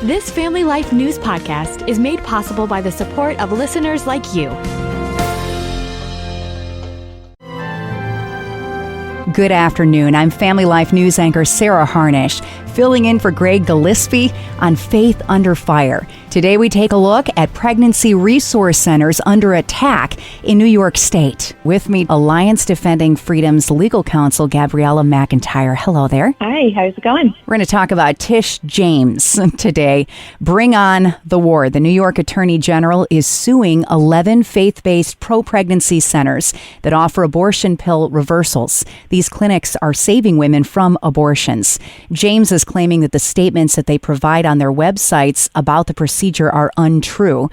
This Family Life News podcast is made possible by the support of listeners like you. Good afternoon. I'm Family Life News anchor Sarah Harnish, filling in for Greg Gillespie on Faith Under Fire. Today we take a look at pregnancy resource centers under attack in New York State. With me, Alliance Defending Freedom's legal counsel, Gabriella McIntyre. Hello there. Hi, how's it going? We're going to talk about Tish James today. Bring on the war. The New York Attorney General is suing 11 faith-based pro-pregnancy centers that offer abortion pill reversals. These clinics are saving women from abortions. James is claiming that the statements that they provide on their websites about the procedure are untrue.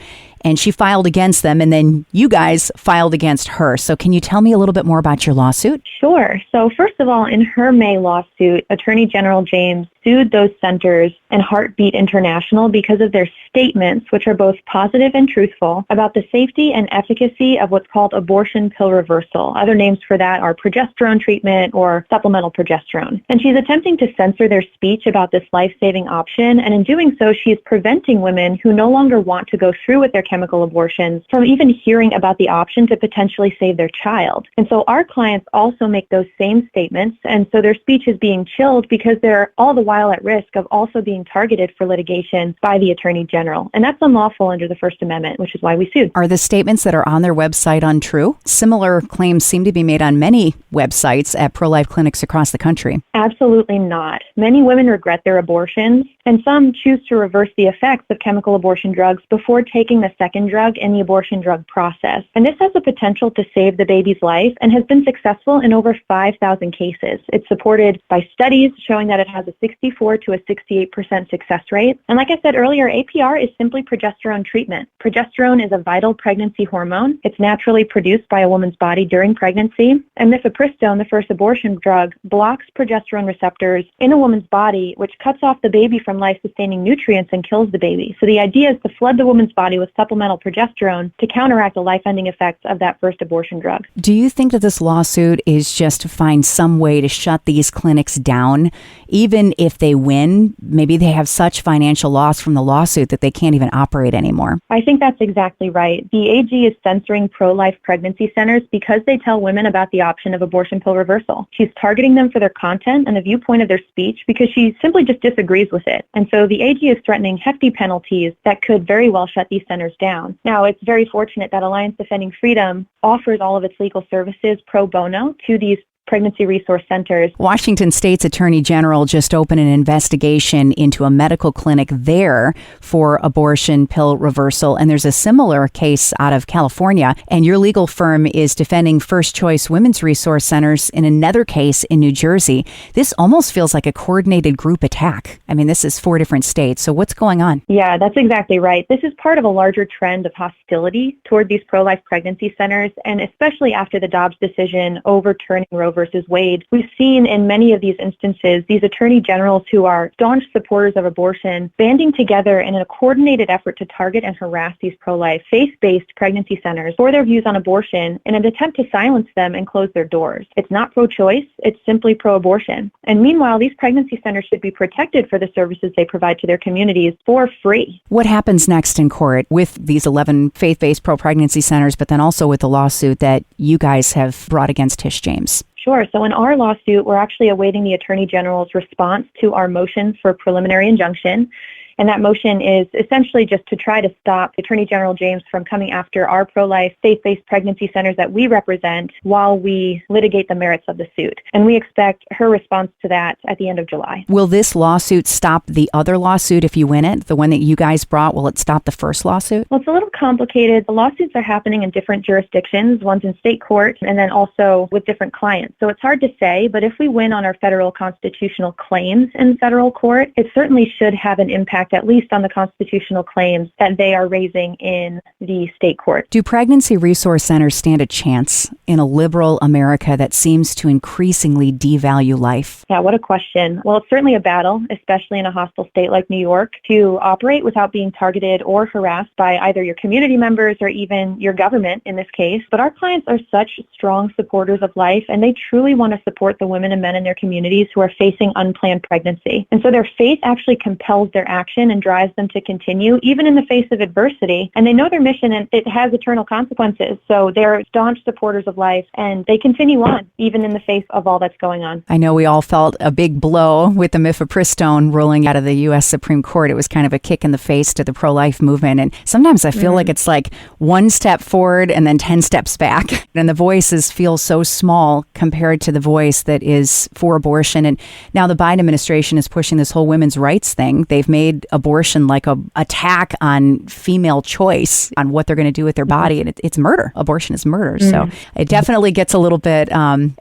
And she filed against them, and then you guys filed against her. So can you tell me a little bit more about your lawsuit? Sure. So first of all, in her May lawsuit, Attorney General James sued those centers and Heartbeat International because of their statements, which are both positive and truthful, about the safety and efficacy of what's called abortion pill reversal. Other names for that are progesterone treatment or supplemental progesterone. And she's attempting to censor their speech about this life-saving option, and in doing so, she's preventing women who no longer want to go through with their chemical abortions from even hearing about the option to potentially save their child. And so our clients also make those same statements, and so their speech is being chilled because they're all the while at risk of also being targeted for litigation by the Attorney General. And that's unlawful under the First Amendment, which is why we sued. Are the statements that are on their website untrue? Similar claims seem to be made on many websites at pro-life clinics across the country. Absolutely not. Many women regret their abortions, and some choose to reverse the effects of chemical abortion drugs before taking the second drug in the abortion drug process. And this has the potential to save the baby's life and has been successful in over 5,000 cases. It's supported by studies showing that it has a 64 to a 68% success rate. And like I said earlier, APR is simply progesterone treatment. Progesterone is a vital pregnancy hormone. It's naturally produced by a woman's body during pregnancy. And mifepristone, the first abortion drug, blocks progesterone receptors in a woman's body, which cuts off the baby from life-sustaining nutrients and kills the baby. So the idea is to flood the woman's body with supplemental progesterone to counteract the life-ending effects of that first abortion drug. Do you think that this lawsuit is just to find some way to shut these clinics down? Even if they win, maybe they have such financial loss from the lawsuit that they can't even operate anymore. I think that's exactly right. The AG is censoring pro-life pregnancy centers because they tell women about the option of abortion pill reversal. She's targeting them for their content and the viewpoint of their speech because she simply just disagrees with it. And so the AG is threatening hefty penalties that could very well shut these centers down. Now, it's very fortunate that Alliance Defending Freedom offers all of its legal services pro bono to these pregnancy resource centers. Washington State's Attorney General just opened an investigation into a medical clinic there for abortion pill reversal, and there's a similar case out of California, and your legal firm is defending First Choice Women's Resource Centers in another case in New Jersey. This almost feels like a coordinated group attack. I mean, this is 4 different states, so what's going on? Yeah, that's exactly right. This is part of a larger trend of hostility toward these pro-life pregnancy centers, and especially after the Dobbs decision overturning Roe versus Wade, we've seen in many of these instances these attorney generals who are staunch supporters of abortion banding together in a coordinated effort to target and harass these pro-life, faith-based pregnancy centers for their views on abortion in an attempt to silence them and close their doors. It's not pro-choice, it's simply pro-abortion. And meanwhile, these pregnancy centers should be protected for the services they provide to their communities for free. What happens next in court with these 11 faith-based pro-pregnancy centers, but then also with the lawsuit that you guys have brought against Tish James? Sure. So in our lawsuit, we're actually awaiting the Attorney General's response to our motion for preliminary injunction. And that motion is essentially just to try to stop Attorney General James from coming after our pro-life, faith-based pregnancy centers that we represent while we litigate the merits of the suit. And we expect her response to that at the end of July. Will this lawsuit stop the other lawsuit if you win it? The one that you guys brought, will it stop the first lawsuit? Well, it's a little complicated. The lawsuits are happening in different jurisdictions. One's in state court and then also with different clients. So it's hard to say, but if we win on our federal constitutional claims in federal court, it certainly should have an impact at least on the constitutional claims that they are raising in the state court. Do pregnancy resource centers stand a chance in a liberal America that seems to increasingly devalue life? Yeah, what a question. Well, it's certainly a battle, especially in a hostile state like New York, to operate without being targeted or harassed by either your community members or even your government in this case. But our clients are such strong supporters of life, and they truly want to support the women and men in their communities who are facing unplanned pregnancy. And so their faith actually compels their action and drives them to continue, even in the face of adversity. And they know their mission and it has eternal consequences. So they're staunch supporters of life, and they continue on, even in the face of all that's going on. I know we all felt a big blow with the mifepristone ruling out of the U.S. Supreme Court. It was kind of a kick in the face to the pro-life movement. And sometimes I feel like it's like one step forward and then 10 steps back. And the voices feel so small compared to the voice that is for abortion. And now the Biden administration is pushing this whole women's rights thing. They've made abortion like a attack on female choice, on what they're going to do with their body. And it's murder. Abortion is murder. So it definitely gets a little bit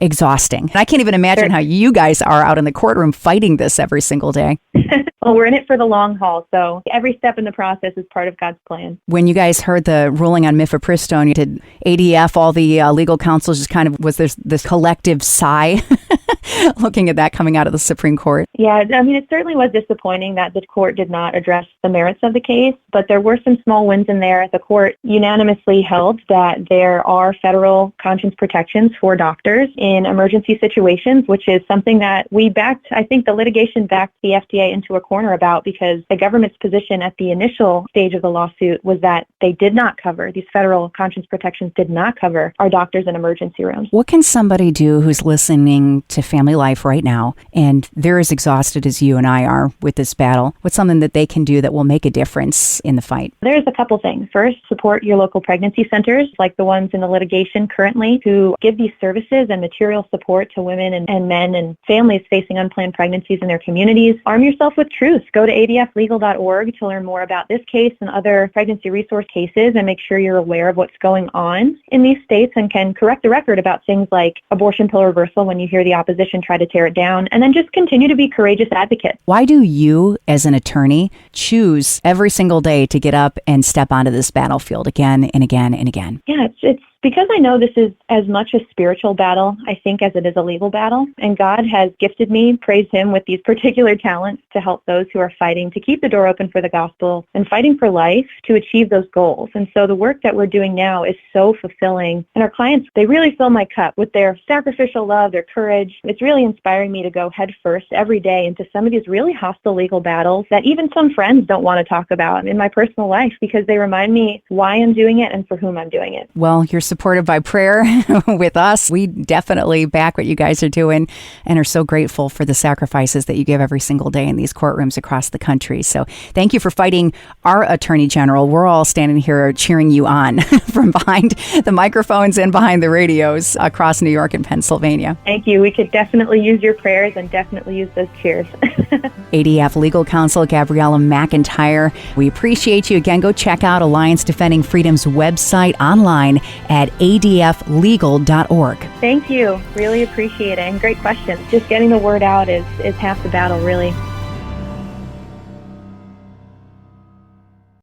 exhausting. And I can't even imagine how you guys are out in the courtroom fighting this every single day. Well, we're in it for the long haul, so every step in the process is part of God's plan. When you guys heard the ruling on mifepristone, did ADF, all the legal counsel, just kind of, was there this collective sigh looking at that coming out of the Supreme Court? Yeah, I mean, it certainly was disappointing that the court did not address the merits of the case, but there were some small wins in there. The court unanimously held that there are federal conscience protections for doctors in emergency situations, which is something that we backed. I think the litigation backed the FDA into a corner about, because the government's position at the initial stage of the lawsuit was that they did not cover, these federal conscience protections did not cover our doctors in emergency rooms. What can somebody do who's listening to Family Life right now and they're as exhausted as you and I are with this battle? What's something that they can do that will make a difference in the fight? There's a couple things. First, support your local pregnancy centers, like the ones in the litigation currently, who give these services and material support to women and men and families facing unplanned pregnancies in their communities. Arm yourself with truth. Go to adflegal.org to learn more about this case and other pregnancy resource cases, and make sure you're aware of what's going on in these states and can correct the record about things like abortion pill reversal when you hear the opposition try to tear it down, and then just continue to be courageous advocates. Why do you, as an attorney, choose every single day to get up and step onto this battlefield again and again and again? Yeah, it's because I know this is as much a spiritual battle, I think, as it is a legal battle. And God has gifted me, praise Him, with these particular talents to help those who are fighting to keep the door open for the gospel and fighting for life to achieve those goals. And so the work that we're doing now is so fulfilling. And our clients, they really fill my cup with their sacrificial love, their courage. It's really inspiring me to go head first every day into some of these really hostile legal battles that even some friends don't want to talk about in my personal life, because they remind me why I'm doing it and for whom I'm doing it. Well, you're supported by prayer with us. We definitely back what you guys are doing and are so grateful for the sacrifices that you give every single day in these courtrooms across the country. So thank you for fighting our Attorney General. We're all standing here cheering you on from behind the microphones and behind the radios across New York and Pennsylvania. Thank you. We could definitely use your prayers and definitely use those cheers. ADF Legal Counsel Gabriella McIntyre, we appreciate you. Again, go check out Alliance Defending Freedom's website online at adflegal.org. Thank you. Really appreciate it. And great questions. Just getting the word out is half the battle, really.